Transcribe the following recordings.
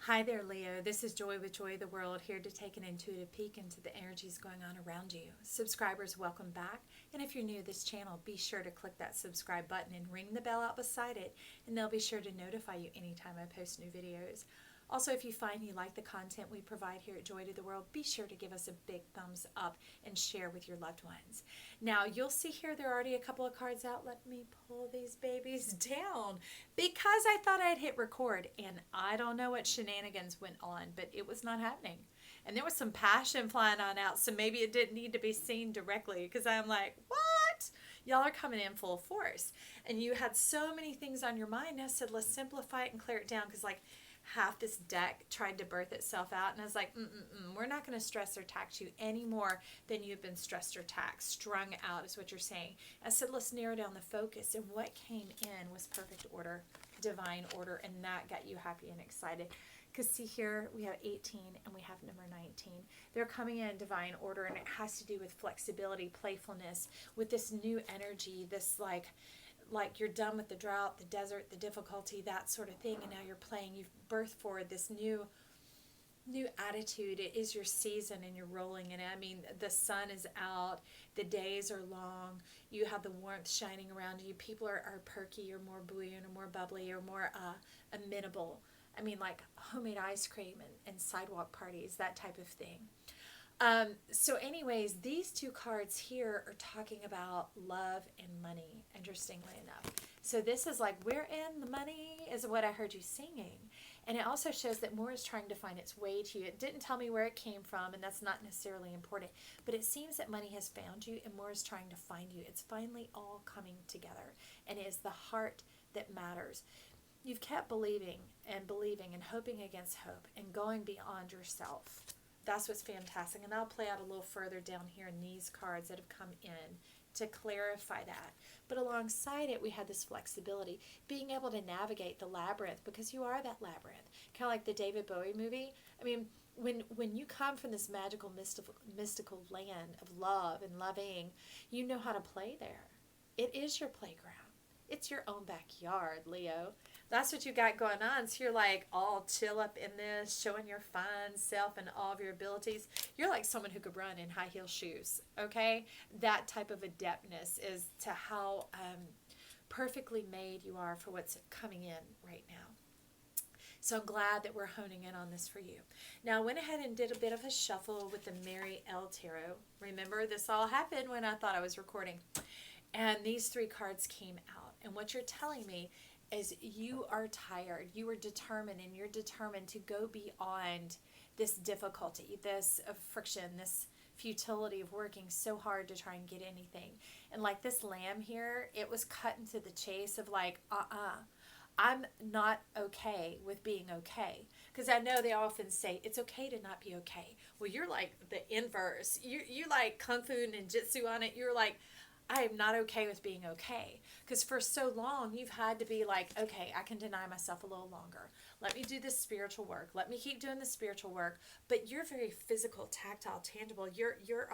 Hi there, Leo. This is Joy with Joy of the World, here to take an intuitive peek into the energies going on around you. Subscribers, welcome back. And if you're new to this channel, be sure to click that subscribe button and ring the bell out beside it, and they'll be sure to notify you anytime I post new videos. Also, if you find you like the content we provide here at Joy to the World, be sure to give us a big thumbs up and share with your loved ones. Now, you'll see here there are already a couple of cards out. Let me pull these babies down because I thought I'd hit record, and I don't know what shenanigans went on, but it was not happening. And there was some passion flying on out, so maybe it didn't need to be seen directly because I'm like, what? Y'all are coming in full force. And you had so many things on your mind. I said, let's simplify it and clear it down because, like, half this deck tried to birth itself out, and I was like, we're not going to stress or tax you any more than you've been stressed or taxed. Strung out is what you're saying. I said, let's narrow down the focus, and what came in was perfect order, divine order, and that got you happy and excited. Because see here, we have 18 and we have number 19. They're coming in divine order, and it has to do with flexibility, playfulness, with this new energy, this like you're done with the drought, the desert, the difficulty, that sort of thing, and now you're playing. You've birthed forward this new attitude. It is your season, and you're rolling in it. I mean, the sun is out, the days are long, you have the warmth shining around you. People are perky, or more buoyant, or more bubbly, or more amenable. I mean, like homemade ice cream and sidewalk parties, that type of thing. So anyways, these two cards here are talking about love and money, interestingly enough. So this is like, we're in the money is what I heard you singing. And it also shows that more is trying to find its way to you. It didn't tell me where it came from, and that's not necessarily important. But it seems that money has found you, and more is trying to find you. It's finally all coming together. And it is the heart that matters. You've kept believing and hoping against hope and going beyond yourself. That's what's fantastic. And I'll play out a little further down here in these cards that have come in to clarify that. But alongside it, we had this flexibility, being able to navigate the labyrinth, because you are that labyrinth. Kind of like the David Bowie movie. I mean, when you come from this magical, mystical land of love and loving, you know how to play there. It is your playground. It's your own backyard, Leo. That's what you got going on. So you're like all chill up in this, showing your fine self and all of your abilities. You're like someone who could run in high heel shoes, okay? That type of adeptness is to how perfectly made you are for what's coming in right now. So I'm glad that we're honing in on this for you. Now, I went ahead and did a bit of a shuffle with the Mary L Tarot. Remember, this all happened when I thought I was recording. And these three cards came out. And what you're telling me is you are tired, you are determined, and you're determined to go beyond this difficulty, this friction, this futility of working so hard to try and get anything. And like this lamb here, it was cut into the chase of like, I'm not okay with being okay. Because I know they often say it's okay to not be okay. Well, you're like the inverse. You like kung fu ninjutsu on it. You're like, I am not okay with being okay. Because for so long, you've had to be like, okay, I can deny myself a little longer. Let me do this spiritual work. Let me keep doing the spiritual work. But you're very physical, tactile, tangible. You're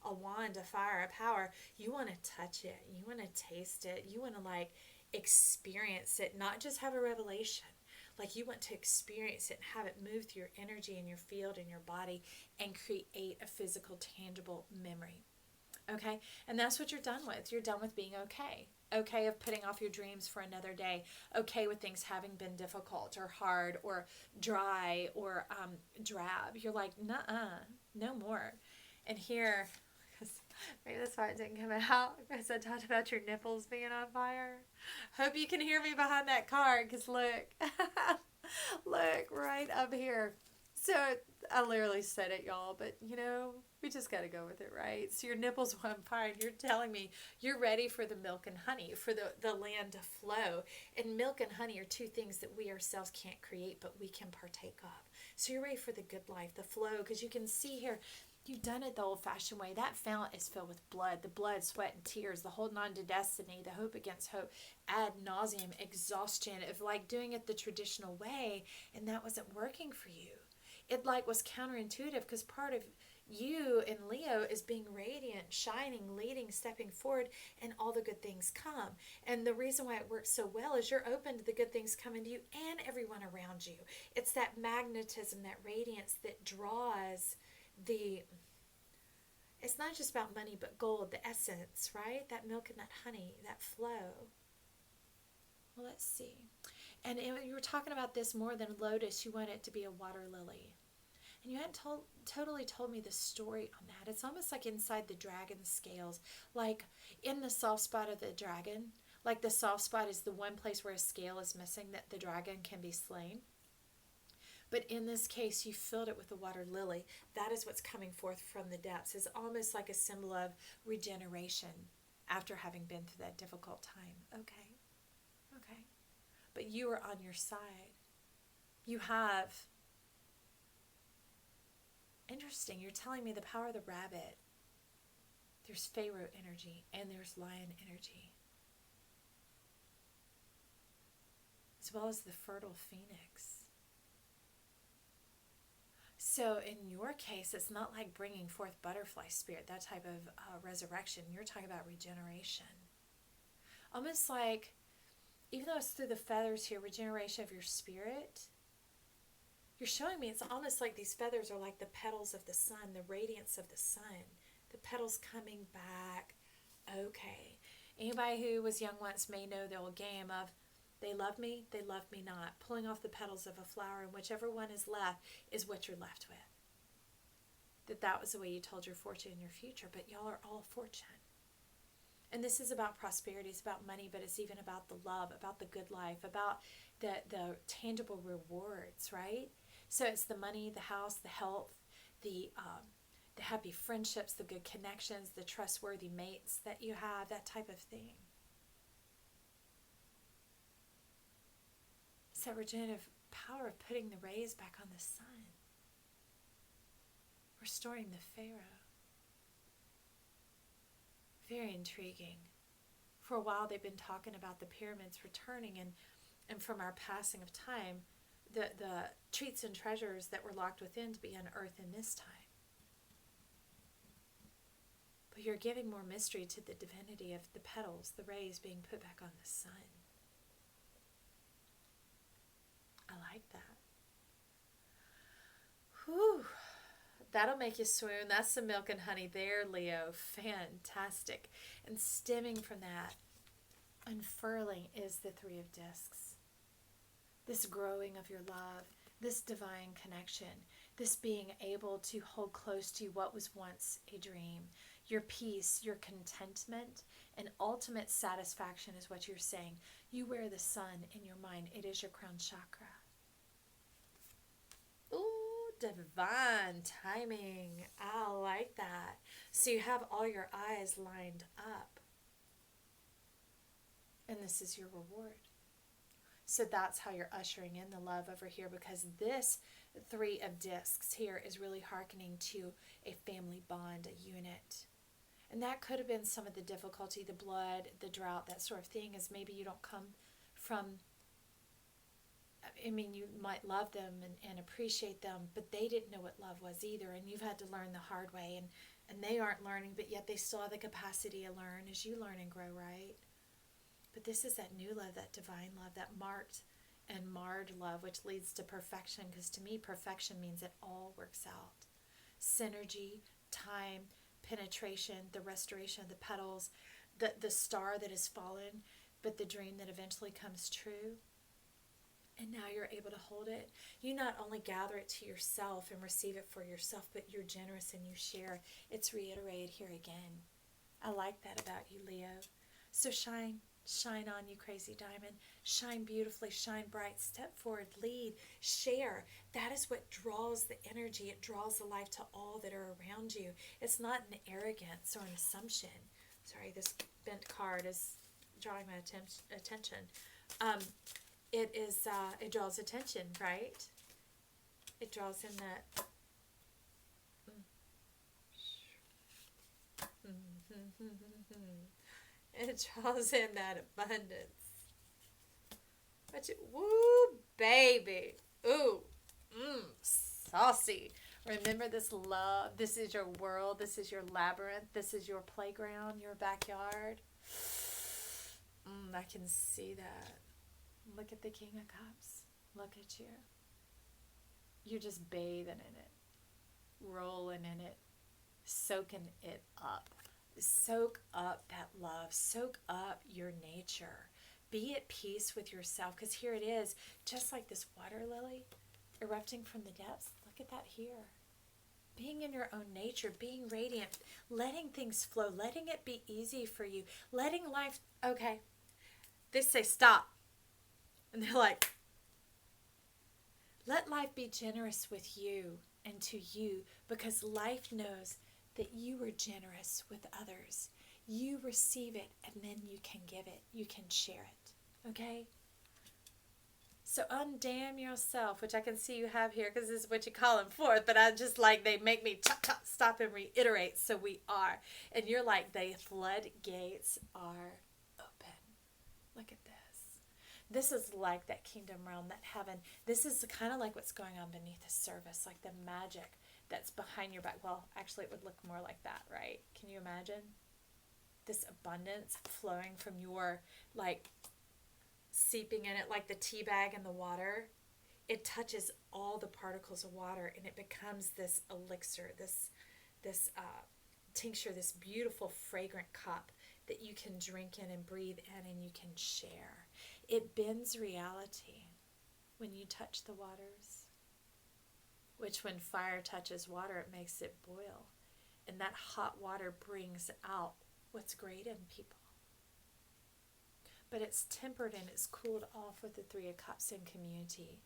a wand, a fire, a power. You want to touch it. You want to taste it. You want to like experience it, not just have a revelation. Like you want to experience it and have it move through your energy and your field and your body and create a physical, tangible memory. Okay, and that's what you're done with. You're done with being okay. Okay of putting off your dreams for another day. Okay with things having been difficult or hard or dry or drab. You're like, nuh-uh, no more. And here, maybe that's why it didn't come out, because I talked about your nipples being on fire. Hope you can hear me behind that card, because look, look right up here. So I literally said it, y'all, but you know, we just got to go with it, right? So your nipples are on fire, and you're telling me you're ready for the milk and honey, for the land to flow. And milk and honey are two things that we ourselves can't create, but we can partake of. So you're ready for the good life, the flow, because you can see here, You've done it the old-fashioned way. That fount is filled with blood, the blood, sweat, and tears, the holding on to destiny, the hope against hope, ad nauseum, exhaustion of like doing it the traditional way, and that wasn't working for you. It like was counterintuitive because part of you in Leo is being radiant, shining, leading, stepping forward, and all the good things come. And the reason why it works so well is you're open to the good things coming to you and everyone around you. It's that magnetism, that radiance that draws it's not just about money but gold, the essence, right? That milk and that honey, that flow. Well, let's see. And you were talking about this more than lotus. You want it to be a water lily. And you hadn't totally told me the story on that. It's almost like inside the dragon's scales, like in the soft spot of the dragon. Like the soft spot is the one place where a scale is missing that the dragon can be slain. But in this case, you filled it with the water lily. That is what's coming forth from the depths. It's almost like a symbol of regeneration after having been through that difficult time. Okay. But you are on your side. You have... Interesting. You're telling me the power of the rabbit. There's Pharaoh energy and there's lion energy. As well as the fertile phoenix. So in your case, it's not like bringing forth butterfly spirit, that type of resurrection. You're talking about regeneration. Almost like, even though it's through the feathers here, regeneration of your spirit, you're showing me it's almost like these feathers are like the petals of the sun, the radiance of the sun, the petals coming back. Okay. Anybody who was young once may know the old game of they love me not, pulling off the petals of a flower, and whichever one is left is what you're left with. That was the way you told your fortune and your future, but y'all are all fortune. And this is about prosperity, it's about money, but it's even about the love, about the good life, about the tangible rewards, right? So it's the money, the house, the health, the happy friendships, the good connections, the trustworthy mates that you have, that type of thing. It's that regenerative power of putting the rays back on the sun. Restoring the Pharaoh. Very intriguing. For a while they've been talking about the pyramids returning, and from our passing of time, the treats and treasures that were locked within to be unearthed in this time. But you're giving more mystery to the divinity of the petals, the rays being put back on the sun. I like that. Whew. That'll make you swoon. That's the milk and honey there, Leo. Fantastic. And stemming from that, unfurling is the Three of Discs. This growing of your love, this divine connection, this being able to hold close to what was once a dream. Your peace, your contentment, and ultimate satisfaction is what you're saying. You wear the sun in your mind. It is your crown chakra. Ooh, divine timing. I like that. So you have all your eyes lined up. And this is your reward. So that's how you're ushering in the love over here, because this Three of Discs here is really hearkening to a family bond, a unit. And that could have been some of the difficulty, the blood, the drought, that sort of thing, is maybe you don't come from, I mean, you might love them and appreciate them, but they didn't know what love was either, and you've had to learn the hard way, and they aren't learning, but yet they still have the capacity to learn as you learn and grow, right? But this is that new love, that divine love, that marked and marred love, which leads to perfection, because to me, perfection means it all works out. Synergy, time, penetration, the restoration of the petals, the star that has fallen, but the dream that eventually comes true. And now you're able to hold it. You not only gather it to yourself and receive it for yourself, but you're generous and you share. It's reiterated here again. I like that about you, Leo. So shine on, you crazy diamond. Shine beautifully, shine bright, step forward, lead, share. That is what draws the energy. It draws the life to all that are around you. It's not an arrogance or an assumption. Sorry, this bent card is drawing my attention. It draws attention, right? It draws in that It draws in that abundance. But woo, baby. Ooh, saucy. Remember this love. This is your world. This is your labyrinth. This is your playground, your backyard. I can see that. Look at the King of Cups. Look at you. You're just bathing in it, rolling in it, soaking it up. Soak up that love. Soak up your nature. Be at peace with yourself, because here it is, just like this water lily erupting from the depths. Look at that here. Being in your own nature, being radiant, letting things flow, letting it be easy for you, letting life, okay. They say stop. And they're like, let life be generous with you and to you, because life knows that you are generous with others. You receive it, and then you can give it. You can share it. Okay? So undamn yourself, which I can see you have here, because this is what you call them forth, but I just like, they make me stop and reiterate. So we are. And you're like, the floodgates are open. Look at this. This is like that kingdom realm, that heaven. This is kind of like what's going on beneath the surface, like the magic that's behind your back. Well, actually, it would look more like that, right? Can you imagine? This abundance flowing from your, like, seeping in it like the tea bag in the water. It touches all the particles of water, and it becomes this elixir, this tincture, this beautiful fragrant cup that you can drink in and breathe in and you can share. It bends reality when you touch the waters, which when fire touches water, it makes it boil. And that hot water brings out what's great in people. But it's tempered and it's cooled off with the Three of Cups in community.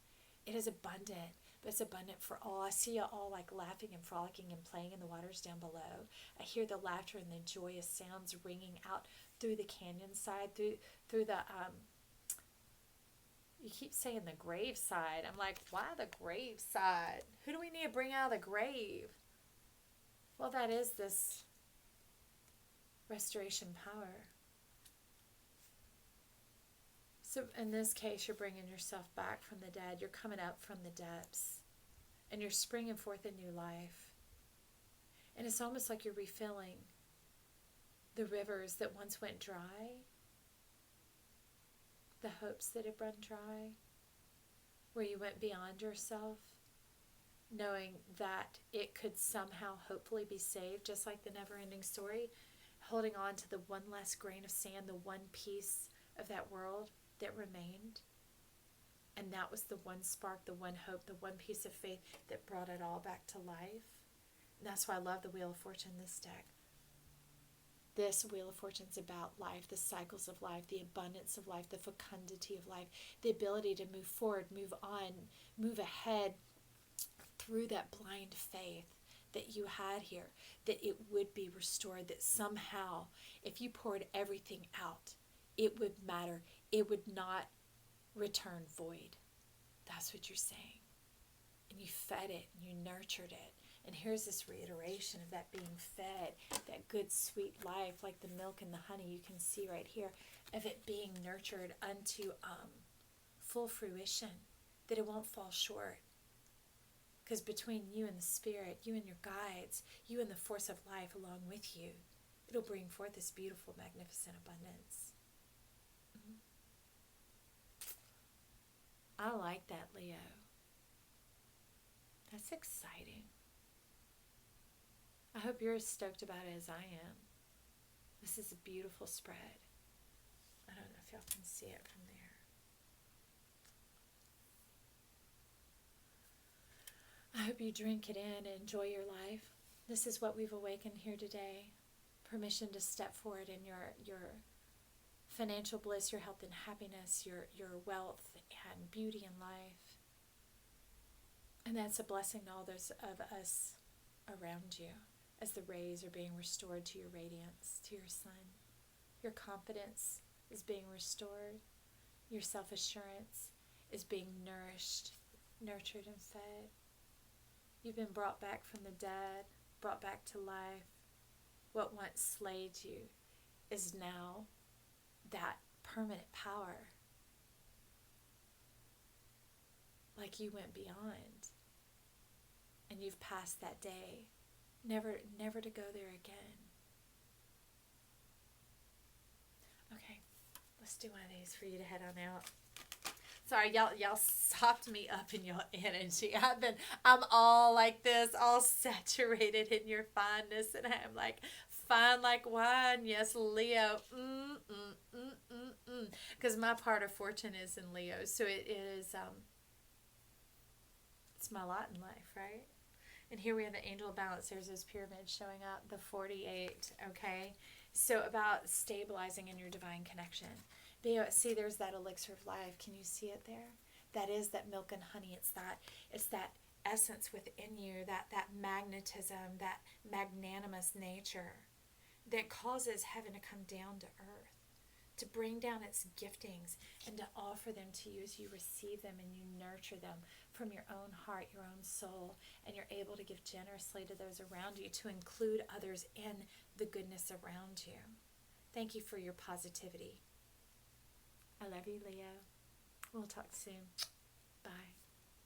It is abundant, but it's abundant for all. I see you all like laughing and frolicking and playing in the waters down below. I hear the laughter and the joyous sounds ringing out through the canyon side, through the, you keep saying the grave side. I'm like, why the grave side? Who do we need to bring out of the grave? Well, that is this restoration power. So in this case, you're bringing yourself back from the dead. You're coming up from the depths. And you're springing forth a new life. And it's almost like you're refilling the rivers that once went dry. The hopes that had run dry. Where you went beyond yourself. Knowing that it could somehow hopefully be saved. Just like the never-ending story. Holding on to the one less grain of sand. The one piece of that world that remained. And that was the one spark, the one hope, the one piece of faith that brought it all back to life. And that's why I love the Wheel of Fortune, this deck. This Wheel of Fortune's about life, the cycles of life, the abundance of life, the fecundity of life, the ability to move forward, move on, move ahead through that blind faith that you had here, that it would be restored, that somehow, if you poured everything out, it would matter. It would not return void. That's what you're saying. And you fed it and you nurtured it. And here's this reiteration of that being fed, that good sweet life, like the milk and the honey you can see right here, of it being nurtured unto full fruition, that it won't fall short. Because between you and the Spirit, you and your guides, you and the force of life along with you, it'll bring forth this beautiful, magnificent abundance. I like that, Leo. That's exciting. I hope you're as stoked about it as I am. This is a beautiful spread. I don't know if y'all can see it from there. I hope you drink it in and enjoy your life. This is what we've awakened here today. Permission to step forward in your financial bliss, your health and happiness, your wealth and beauty in life. And that's a blessing to all those of us around you as the rays are being restored to your radiance, to your sun. Your confidence is being restored. Your self-assurance is being nourished, nurtured, and fed. You've been brought back from the dead, brought back to life. what once slayed you is now that permanent power. Like you went beyond and you've passed that day, never to go there again. Okay, let's do one of these for you to head on out. Sorry, y'all sopped me up in your energy. I'm all like this, all saturated in your fineness, and I'm like fine like wine. Yes, Leo. Because my part of fortune is in Leo, so it is. It's my lot in life, right? And here we have the angel of balance. There's those pyramids showing up, the 48. Okay, so about stabilizing in your divine connection. See, there's that elixir of life. Can you see it there? That is that milk and honey. It's that essence within you, that magnetism, that magnanimous nature that causes heaven to come down to earth, to bring down its giftings and to offer them to you as you receive them and you nurture them from your own heart, your own soul, and you're able to give generously to those around you, to include others in the goodness around you. Thank you for your positivity. I love you, Leo. We'll talk soon. Bye.